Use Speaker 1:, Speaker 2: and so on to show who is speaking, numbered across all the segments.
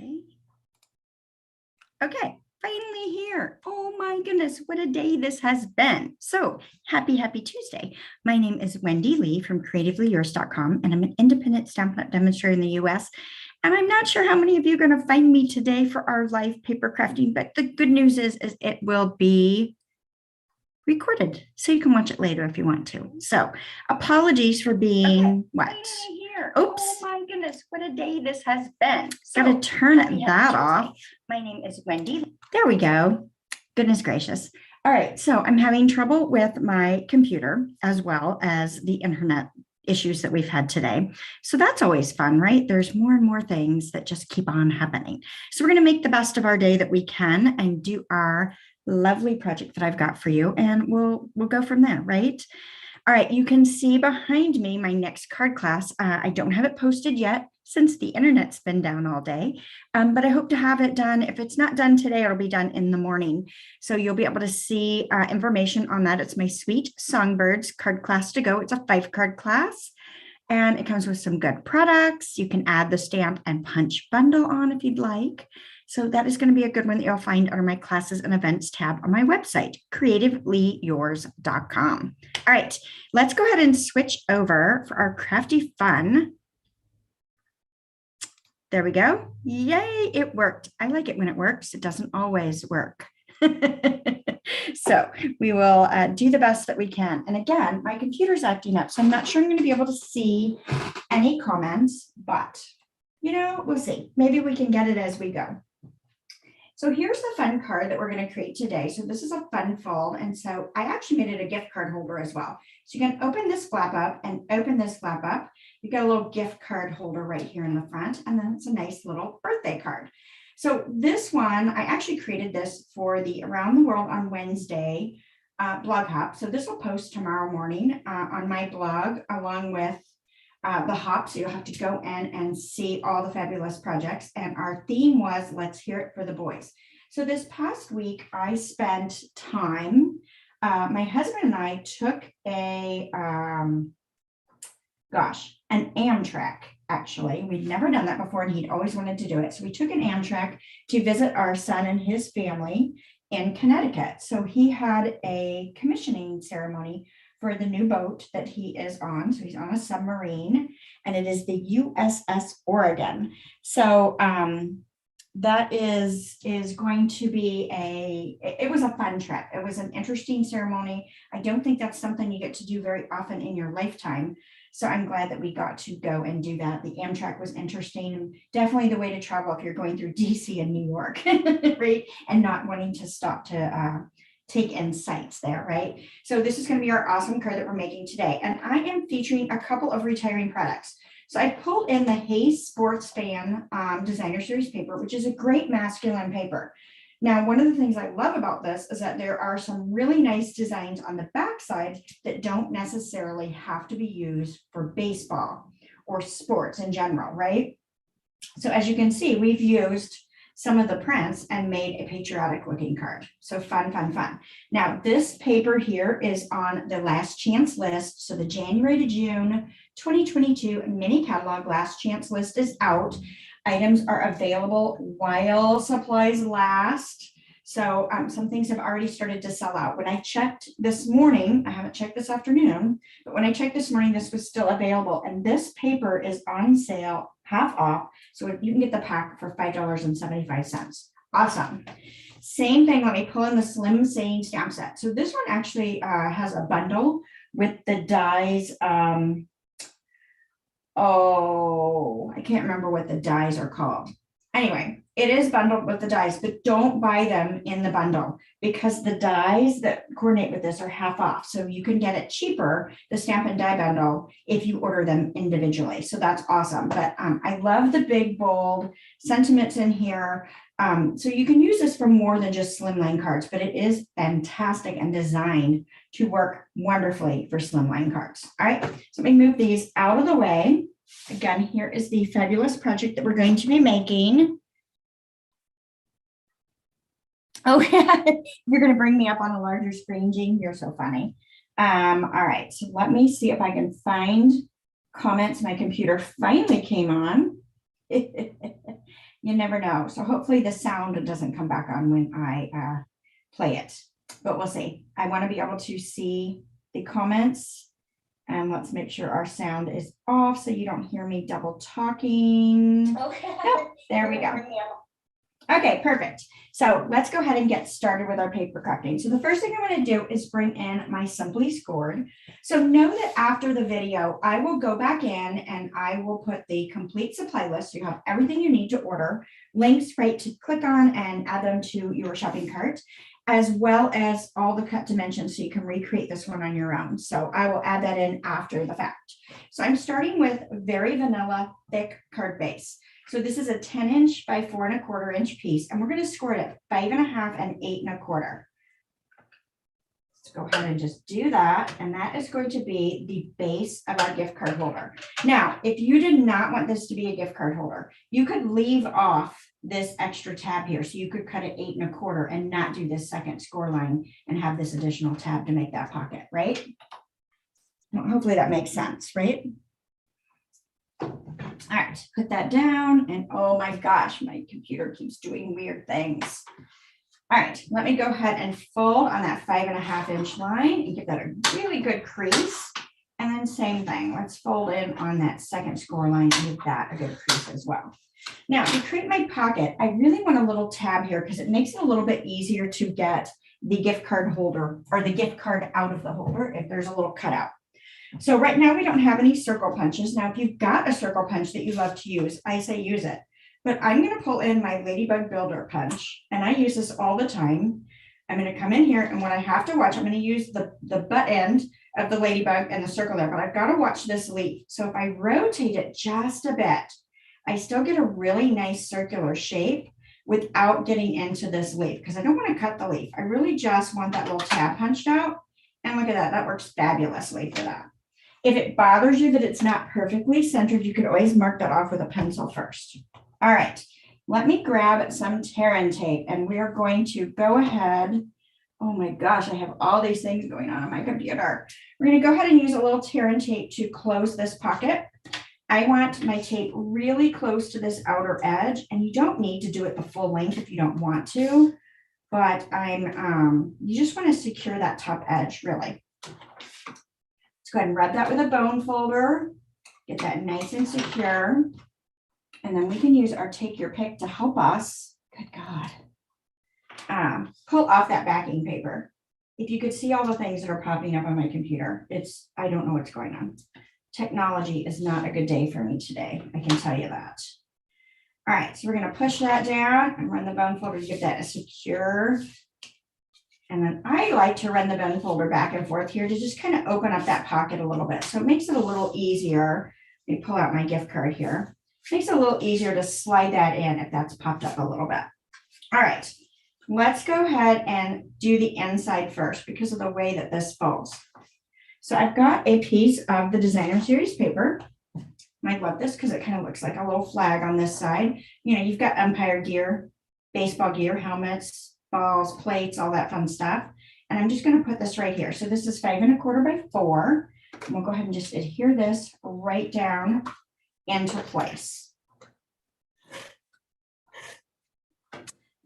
Speaker 1: Okay. Okay, finally here. Oh my goodness, what a day this has been. So happy Tuesday. My name is Wendy Lee from creativelyyours.com, and I'm an independent Stampin' Up! Demonstrator in the US. And I'm not sure how many of you are going to find me today for our live paper crafting, but the good news is it will be recorded, so you can watch it later if you want to. So apologies for being what? Here. Oops. Oh my goodness, what a day this has been. So gotta turn that off. My name is Wendy. There we go. Goodness gracious. All right, so I'm having trouble with my computer as well as the internet issues that we've had today. So that's always fun, right? There's more and more things that just keep on happening. So we're going to make the best of our day that we can and do our lovely project that I've got for you, and we'll go from there, right? All right, you can see behind me my next card class. I don't have it posted yet since the internet's been down all day, but I hope to have it done. If it's not done today, it'll be done in the morning. So you'll be able to see information on that. It's my Sweet Songbirds card class to go. It's a 5-card class, and it comes with some good products. You can add the stamp and punch bundle on if you'd like. So that is going to be a good one that you'll find under my classes and events tab on my website, creativelyyours.com. All right, let's go ahead and switch over for our crafty fun. There we go. Yay, it worked. I like it when it works. It doesn't always work. So we will do the best that we can. And again, my computer's acting up, so I'm not sure I'm going to be able to see any comments, but you know, we'll see. Maybe we can get it as we go. So here's the fun card that we're going to create today. So this is a fun fold. And so I actually made it a gift card holder as well. So you can open this flap up and open this flap up. You got a little gift card holder right here in the front. And then it's a nice little birthday card. So this one, I actually created this for the Around the World on Wednesday blog hop. So this will post tomorrow morning on my blog along with the hop, so you'll have to go in and see all the fabulous projects. And our theme was Let's Hear It for the Boys. So this past week, I spent time, my husband and I took an Amtrak, actually. We'd never done that before, and he'd always wanted to do it. So we took an Amtrak to visit our son and his family in Connecticut. So he had a commissioning ceremony for the new boat that he is on. So he's on a submarine, and it is the USS Oregon. So that is going to be it was a fun trip. It was an interesting ceremony. I don't think that's something you get to do very often in your lifetime. So I'm glad that we got to go and do that. The Amtrak was interesting. Definitely the way to travel if you're going through DC and New York, right? And not wanting to stop to take in sights there, right? So this is going to be our awesome card that we're making today. And I am featuring a couple of retiring products. So I pulled in the Hayes Sports Fan Designer Series paper, which is a great masculine paper. Now, one of the things I love about this is that there are some really nice designs on the backside that don't necessarily have to be used for baseball or sports in general, right? So as you can see, we've used some of the prints and made a patriotic looking card. So fun, fun, fun. Now this paper here is on the last chance list. So the January to June 2022 mini catalog last chance list is out. Items are available while supplies last. So some things have already started to sell out. When I checked this morning, I haven't checked this afternoon, but when I checked this morning, this was still available. And this paper is on sale, half off. So you can get the pack for $5.75. Awesome. Same thing, let me pull in the Slim Saying stamp set. So this one actually has a bundle with the dies. Oh, I can't remember what the dies are called. Anyway, it is bundled with the dies, but don't buy them in the bundle because the dies that coordinate with this are half off. So you can get it cheaper, the stamp and die bundle, if you order them individually. So that's awesome. But I love the big, bold sentiments in here. So you can use this for more than just slimline cards, but it is fantastic and designed to work wonderfully for slimline cards. All right, so let me move these out of the way. Again, here is the fabulous project that we're going to be making. Oh, you're going to bring me up on a larger screen, Jean. You're so funny. All right, so let me see if I can find comments. My computer finally came on. You never know. So hopefully the sound doesn't come back on when I play it, but we'll see. I want to be able to see the comments, and let's make sure our sound is off so you don't hear me double talking.
Speaker 2: Okay.
Speaker 1: Nope, there we go. Okay, perfect. So let's go ahead and get started with our paper crafting. So the first thing I'm going to do is bring in my Simply Scored. So know that after the video, I will go back in and I will put the complete supply list. So you have everything you need to order, links right to click on and add them to your shopping cart, as well as all the cut dimensions so you can recreate this one on your own. So I will add that in after the fact. So I'm starting with very vanilla thick card base. So this is a 10-inch by 4 1/4 inch piece, and we're going to score it at 5 1/2 and 8 1/4. Let's go ahead and just do that. And that is going to be the base of our gift card holder. Now, if you did not want this to be a gift card holder, you could leave off this extra tab here. So you could cut it 8 1/4 and not do this second score line and have this additional tab to make that pocket, right? Well, hopefully that makes sense, right? All right, put that down, and oh my gosh, my computer keeps doing weird things. All right, let me go ahead and fold on that 5 1/2 inch line and give that a really good crease. And then same thing, let's fold in on that second score line and give that a good crease as well. Now, to create my pocket, I really want a little tab here because it makes it a little bit easier to get the gift card holder or the gift card out of the holder if there's a little cutout. So right now we don't have any circle punches. Now, if you've got a circle punch that you love to use, I say use it. But I'm going to pull in my Ladybug Builder punch, and I use this all the time. I'm going to come in here, and when I have to watch, I'm going to use the butt end of the ladybug and the circle there, but I've got to watch this leaf. So if I rotate it just a bit, I still get a really nice circular shape without getting into this leaf because I don't want to cut the leaf. I really just want that little tab punched out. And look at that, that works fabulously for that. If it bothers you that it's not perfectly centered, you could always mark that off with a pencil first. All right, let me grab some tear and tape, and we are going to go ahead. Oh my gosh, I have all these things going on my computer. We're going to go ahead and use a little tear and tape to close this pocket. I want my tape really close to this outer edge, and you don't need to do it the full length if you don't want to, but you just want to secure that top edge really. Go ahead and rub that with a bone folder, get that nice and secure. And then we can use our Take Your Pick to help us, good God, pull off that backing paper. If you could see all the things that are popping up on my computer, I don't know what's going on. Technology is not a good day for me today, I can tell you that. All right, so we're going to push that down and run the bone folder to get that secure. And then I like to run the bone folder back and forth here to just kind of open up that pocket a little bit. So it makes it a little easier. Let me pull out my gift card here. Makes it a little easier to slide that in if that's popped up a little bit. All right, let's go ahead and do the inside first because of the way that this folds. So I've got a piece of the Designer Series paper. I love this because it kind of looks like a little flag on this side. You know, you've got umpire gear, baseball gear, helmets, balls, plates, all that fun stuff. And I'm just going to put this right here. So this is 5 1/4 by 4. And we'll go ahead and just adhere this right down into place.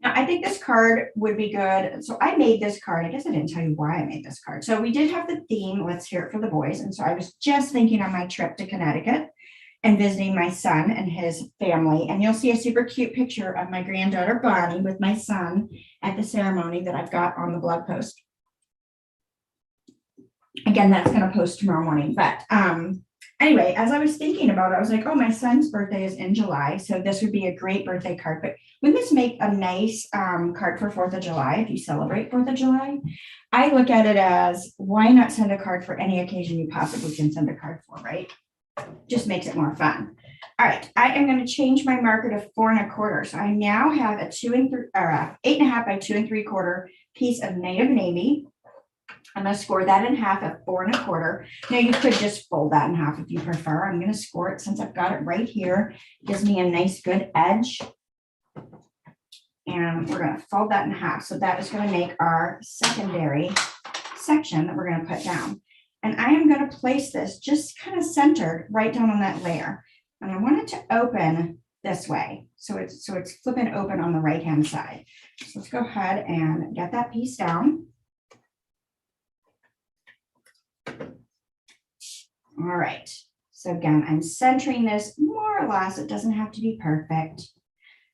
Speaker 1: Now, I think this card would be good. So I made this card. I guess I didn't tell you why I made this card. So we did have the theme, let's hear it for the boys. And so I was just thinking on my trip to Connecticut and visiting my son and his family. And you'll see a super cute picture of my granddaughter, Bonnie, with my son at the ceremony that I've got on the blog post. Again, that's going to post tomorrow morning. But anyway, as I was thinking about it, I was like, oh, my son's birthday is in July. So this would be a great birthday card. But wouldn't this make a nice card for 4th of July if you celebrate 4th of July? I look at it as, why not send a card for any occasion you possibly can send a card for, right? Just makes it more fun. All right, I am going to change my marker to 4 1/4. So I now have a 8 1/2 by 2 3/4 piece of Native Navy. I'm going to score that in half at 4 1/4. Now you could just fold that in half if you prefer. I'm going to score it since I've got it right here. It gives me a nice good edge. And we're going to fold that in half. So that is going to make our secondary section that we're going to put down. And I am going to place this just kind of centered right down on that layer. And I want it to open this way. So it's flipping open on the right-hand side. So let's go ahead and get that piece down. All right. So again, I'm centering this more or less. It doesn't have to be perfect.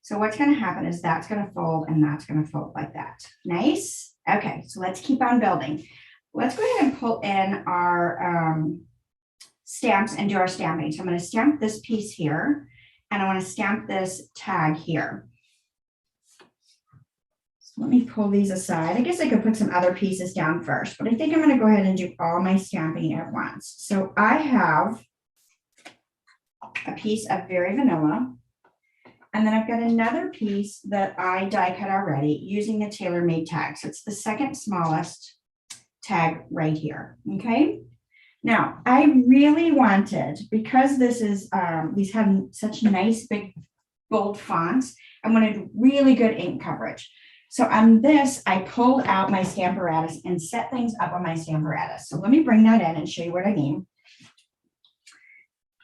Speaker 1: So what's going to happen is that's going to fold and that's going to fold like that. Nice. Okay, so let's keep on building. Let's go ahead and pull in our stamps and do our stamping. So I'm going to stamp this piece here, and I want to stamp this tag here. So let me pull these aside. I guess I could put some other pieces down first, but I think I'm going to go ahead and do all my stamping at once. So I have a piece of Very Vanilla, and then I've got another piece that I die cut already using the tailor-made tag. So it's the second smallest tag right here. Okay. Now I really wanted, because this is, these have such nice big bold fonts, I wanted really good ink coverage. So on this, I pulled out my Stamparatus and set things up on my Stamparatus. So let me bring that in and show you what I mean.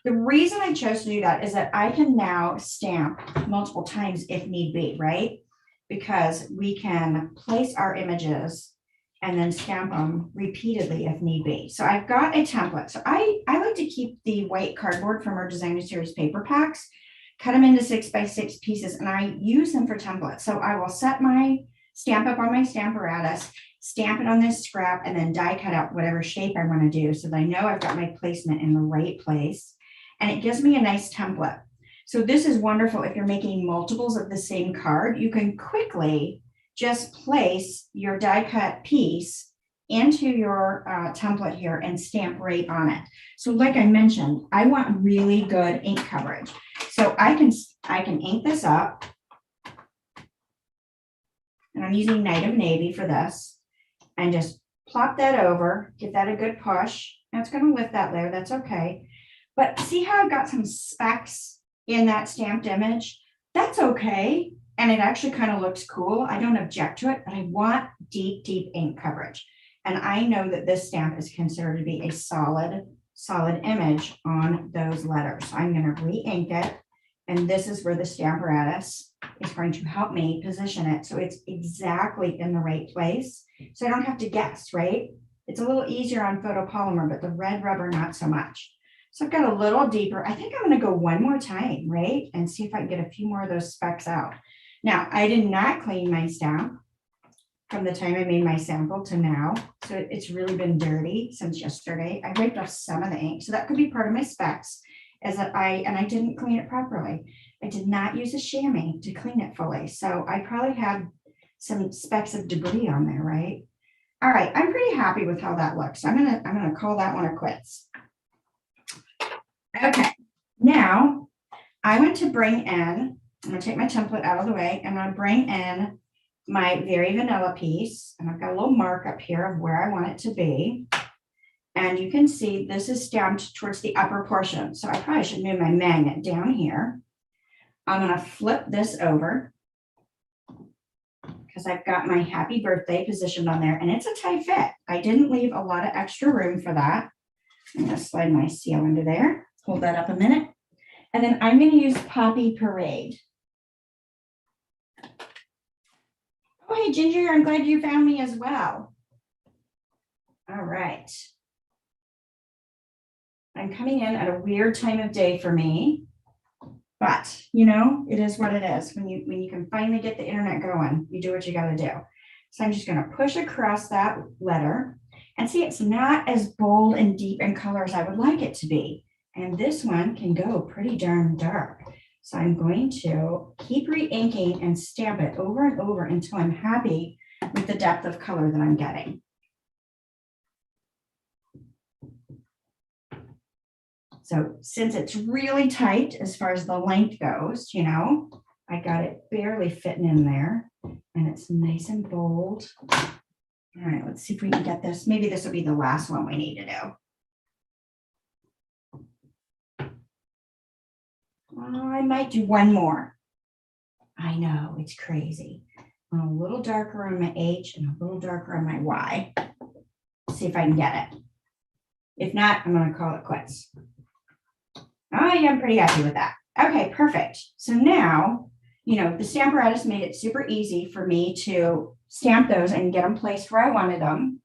Speaker 1: The reason I chose to do that is that I can now stamp multiple times if need be, right? Because we can place our images and then stamp them repeatedly if need be. So I've got a template. So I like to keep the white cardboard from our designer series paper packs, cut them into 6x6 pieces, and I use them for templates. So I will set my stamp up on my Stamparatus, stamp it on this scrap, and then die cut out whatever shape I want to do so that I know I've got my placement in the right place. And it gives me a nice template. So this is wonderful if you're making multiples of the same card. You can quickly just place your die cut piece into your template here and stamp right on it. So like I mentioned, I want really good ink coverage. So I can ink this up. And I'm using Night of Navy for this. And just plop that over, give that a good push. Now it's going to lift that layer, that's okay. But see how I've got some specks in that stamped image? That's okay. And it actually kind of looks cool. I don't object to it, but I want deep, deep ink coverage. And I know that this stamp is considered to be a solid image on those letters. So I'm going to re-ink it. And this is where the Stamparatus is going to help me position it so it's exactly in the right place. So I don't have to guess, right? It's a little easier on photopolymer, but the red rubber, not so much. So I've got a little deeper. I think I'm going to go one more time, right? And see if I can get a few more of those specks out. Now, I did not clean my stamp from the time I made my sample to now. So it's really been dirty since yesterday. I wiped off some of the ink. So that could be part of my specs, is that I didn't clean it properly. I did not use a chamois to clean it fully. So I probably had some specks of debris on there, right? All right, I'm pretty happy with how that looks. I'm gonna call that one a quits. Okay, now I want to bring in, I'm gonna take my template out of the way, and I'm gonna bring in my Very Vanilla piece, and I've got a little mark up here of where I want it to be. And you can see this is stamped towards the upper portion. So I probably should move my magnet down here. I'm gonna flip this over because I've got my happy birthday positioned on there, and it's a tight fit. I didn't leave a lot of extra room for that. I'm gonna slide my seal into there. Hold that up a minute. And then I'm gonna use Poppy Parade. Oh, hey, Ginger, I'm glad you found me as well. All right. I'm coming in at a weird time of day for me, but you know, it is what it is. When you can finally get the internet going, you do what you got to do. So I'm just going to push across that letter, and see, it's not as bold and deep in color as I would like it to be. And this one can go pretty darn dark. So I'm going to keep re-inking and stamp it over and over until I'm happy with the depth of color that I'm getting. So since it's really tight as far as the length goes, you know, I got it barely fitting in there, and it's nice and bold. All right, let's see if we can get this. Maybe this will be the last one we need to do. I might do one more. I know, it's crazy. I'm a little darker on my H and a little darker on my Y. See if I can get it. If not, I'm going to call it quits. Oh, yeah, I'm pretty happy with that. Okay, perfect. So now, you know, the Stamparatus made it super easy for me to stamp those and get them placed where I wanted them.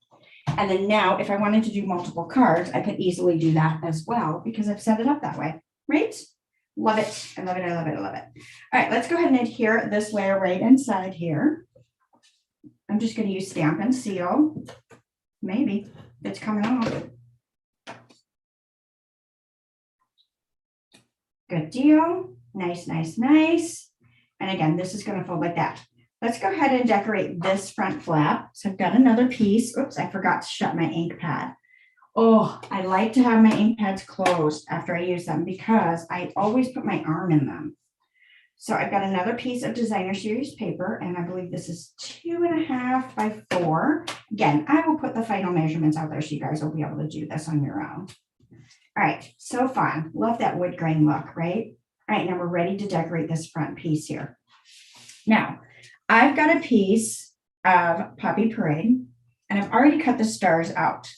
Speaker 1: And then now, if I wanted to do multiple cards, I could easily do that as well because I've set it up that way, right? Love it. I love it. I love it. I love it. All right, let's go ahead and adhere this layer right inside here. I'm just going to use Stamp and Seal. Maybe it's coming off. Good deal. Nice, nice, nice. And again, this is going to fold like that. Let's go ahead and decorate this front flap. So I've got another piece. Oops, I forgot to shut my ink pad. Oh, I like to have my ink pads closed after I use them because I always put my arm in them. So I've got another piece of designer series paper, and I believe this is 2.5 by 4. Again, I will put the final measurements out there so you guys will be able to do this on your own. All right, so fun. Love that wood grain look, right? All right, now we're ready to decorate this front piece here. Now, I've got a piece of Poppy Parade, and I've already cut the stars out.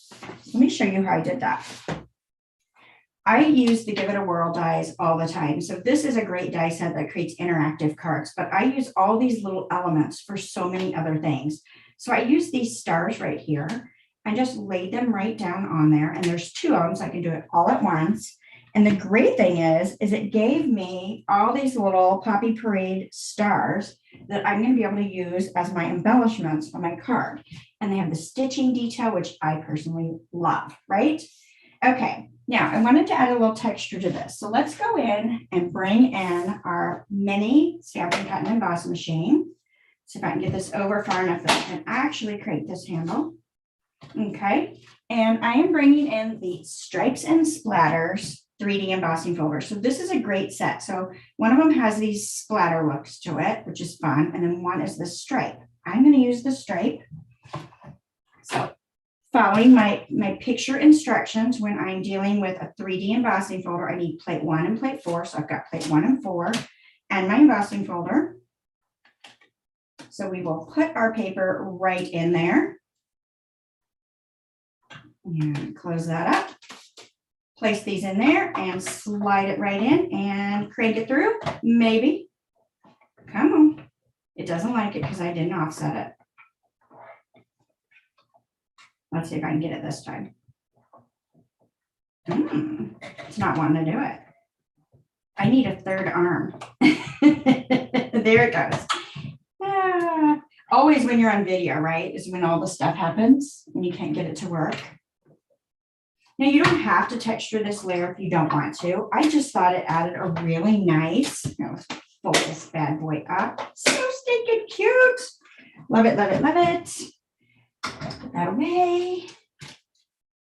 Speaker 1: Let me show you how I did that. I use the Give It a Whirl dies all the time. So this is a great die set that creates interactive cards, but I use all these little elements for so many other things. So I use these stars right here and just laid them right down on there. And there's 2 of them, so I can do it all at once. And the great thing is it gave me all these little Poppy Parade stars that I'm going to be able to use as my embellishments on my card. And they have the stitching detail, which I personally love, right? Okay, now I wanted to add a little texture to this. So let's go in and bring in our mini Stampin' Cut and Emboss machine. See if I can get this over far enough that I can actually create this handle. Okay, and I am bringing in the Stripes and Splatters 3D embossing folder. So this is a great set. So one of them has these splatter looks to it, which is fun. And then one is the stripe. I'm going to use the stripe. So following my picture instructions, when I'm dealing with a 3D embossing folder, I need plate 1 and plate 4. So I've got plate 1 and 4 and my embossing folder. So we will put our paper right in there. And close that up. Place these in there and slide it right in and crank it through. Maybe. Come on. It doesn't like it because I didn't offset it. Let's see if I can get it this time. It's not wanting to do it. I need a third arm. There it goes. Always when you're on video, right, is when all the stuff happens and you can't get it to work. Now, you don't have to texture this layer if you don't want to. I just thought it added a really nice, let's fold this bad boy up. So stinking cute. Love it, love it, love it. Put that away.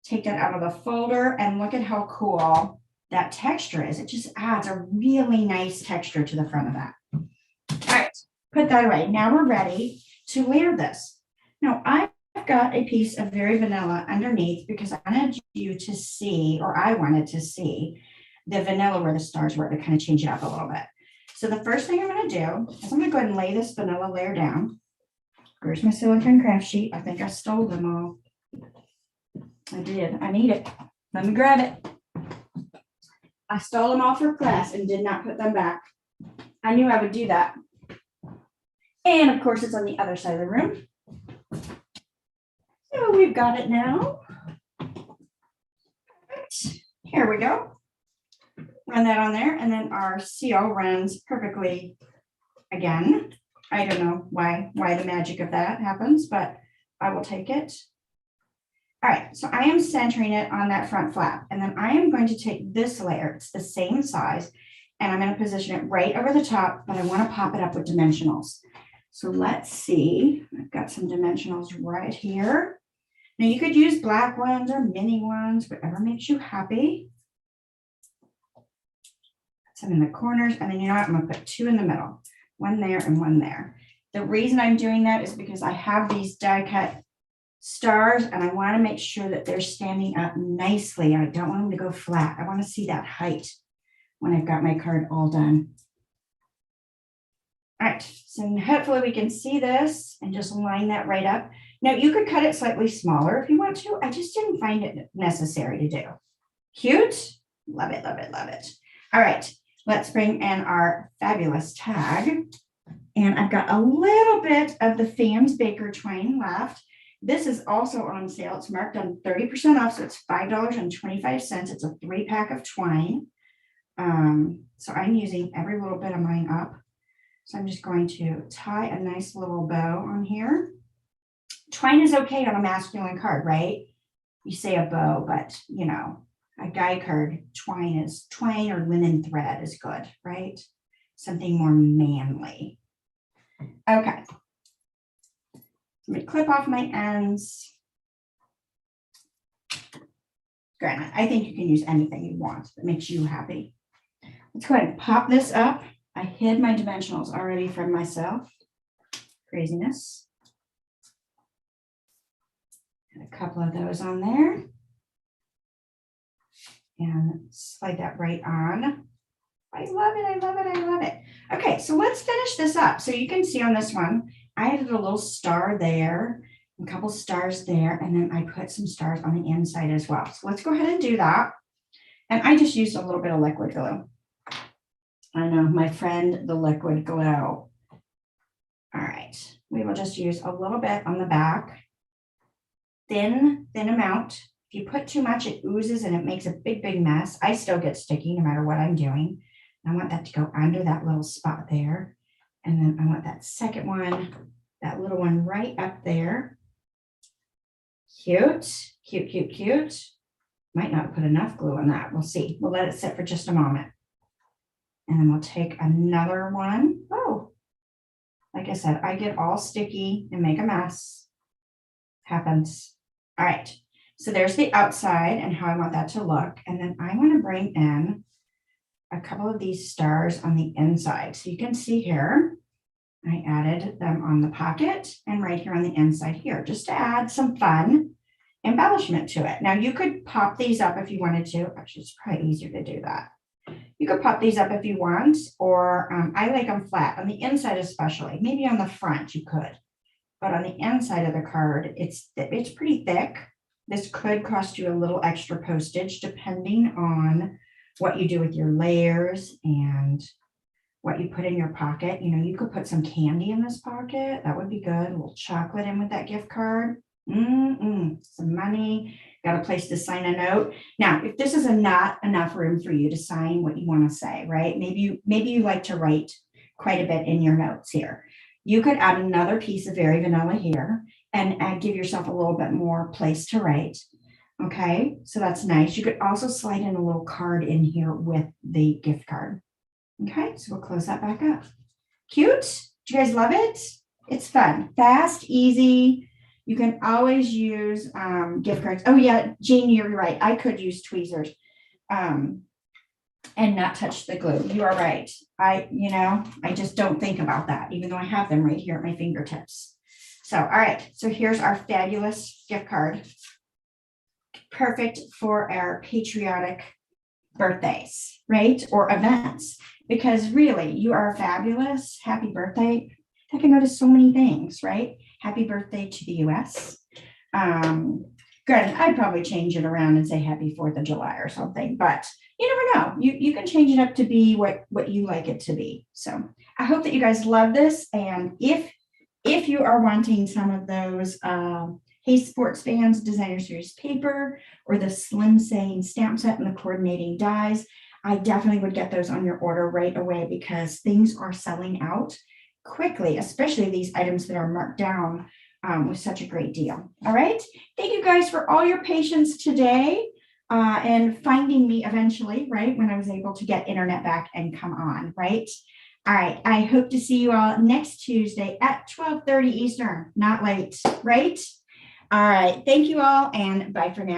Speaker 1: Take that out of the folder and look at how cool that texture is. It just adds a really nice texture to the front of that. All right, put that away. Now we're ready to layer this. Now, I've got a piece of Very Vanilla underneath because I wanted you to see, or I wanted to see, the vanilla where the stars were to kind of change it up a little bit. So the first thing I'm going to do is I'm going to go ahead and lay this vanilla layer down. Where's my silicone craft sheet? I think I stole them all. I did. I need it. Let me grab it. I stole them all for class and did not put them back. I knew I would do that. And of course, it's on the other side of the room. So we've got it now. Here we go. Run that on there, and then our seal runs perfectly again. I don't know why the magic of that happens, but I will take it. All right, so I am centering it on that front flap, and then I am going to take this layer, it's the same size, and I'm going to position it right over the top, but I want to pop it up with dimensionals. So let's see, I've got some dimensionals right here. Now you could use black ones or mini ones, whatever makes you happy. Put some in the corners, and then you know what, I'm going to put 2 in the middle, 1 there and 1 there. The reason I'm doing that is because I have these die cut stars and I want to make sure that they're standing up nicely. I don't want them to go flat. I want to see that height when I've got my card all done. All right, so hopefully we can see this and just line that right up. Now you could cut it slightly smaller if you want to. I just didn't find it necessary to do. Cute. Love it, love it, love it. All right, let's bring in our fabulous tag. And I've got a little bit of the Fam's Baker twine left. This is also on sale. It's marked on 30% off, so it's $5.25. It's a 3-pack of twine. So I'm using every little bit of mine up. So I'm just going to tie a nice little bow on here. Twine is okay on a masculine card, right? You say a bow, but you know, a guy card, twine or linen thread is good, right? Something more manly. Okay. Let me clip off my ends. Granted, I think you can use anything you want that makes you happy. Let's go ahead and pop this up. I hid my dimensionals already from myself. Craziness. And a couple of those on there. And slide that right on. I love it, I love it, I love it. Okay, so let's finish this up. So you can see on this one, I added a little star there, a couple stars there, and then I put some stars on the inside as well. So let's go ahead and do that. And I just used a little bit of liquid glue. I know, my friend, the liquid glue. All right, we will just use a little bit on the back. Thin amount. If you put too much, it oozes and it makes a big mess. I still get sticky no matter what I'm doing. I want that to go under that little spot there. And then I want that second one, that little one right up there. Cute, cute, cute, cute. Might not put enough glue on that. We'll see. We'll let it sit for just a moment. And then we'll take another one. Oh, like I said, I get all sticky and make a mess. Happens. All right. So there's the outside and how I want that to look. And then I want to bring in a couple of these stars on the inside. So you can see here, I added them on the pocket and right here on the inside here, just to add some fun embellishment to it. Now you could pop these up if you wanted to. Actually, it's probably easier to do that. You could pop these up if you want, or I like them flat on the inside, especially. Maybe on the front you could, but on the inside of the card, it's pretty thick. This could cost you a little extra postage depending on what you do with your layers and what you put in your pocket. You know, you could put some candy in this pocket. That would be good. A little chocolate in with that gift card. Some money. Got a place to sign a note. Now, if this is not enough room for you to sign what you want to say, right? Maybe you like to write quite a bit in your notes here. You could add another piece of Very Vanilla here and give yourself a little bit more place to write. Okay, so that's nice. You could also slide in a little card in here with the gift card. Okay, so we'll close that back up. Cute? Do you guys love it? It's fun, fast, easy. You can always use gift cards. Oh yeah, Jean, you're right. I could use tweezers and not touch the glue. You are right. I just don't think about that, even though I have them right here at my fingertips. So, all right. So here's our fabulous gift card. Perfect for our patriotic birthdays, right? Or events, because really you are fabulous. Happy birthday. That can go to so many things, right? Happy birthday to the US. Granted, I'd probably change it around and say happy 4th of July or something, but you never know. You can change it up to be what you like it to be. So I hope that you guys love this. And if you are wanting some of those Hey Sports Fans Designer Series paper or the Slim Saying stamp set and the coordinating dies, I definitely would get those on your order right away because things are selling out quickly, especially these items that are marked down with such a great deal. All right. Thank you guys for all your patience today and finding me eventually, right, when I was able to get internet back and come on, right? All right. I hope to see you all next Tuesday at 12:30 Eastern, not late, right? All right. Thank you all and bye for now.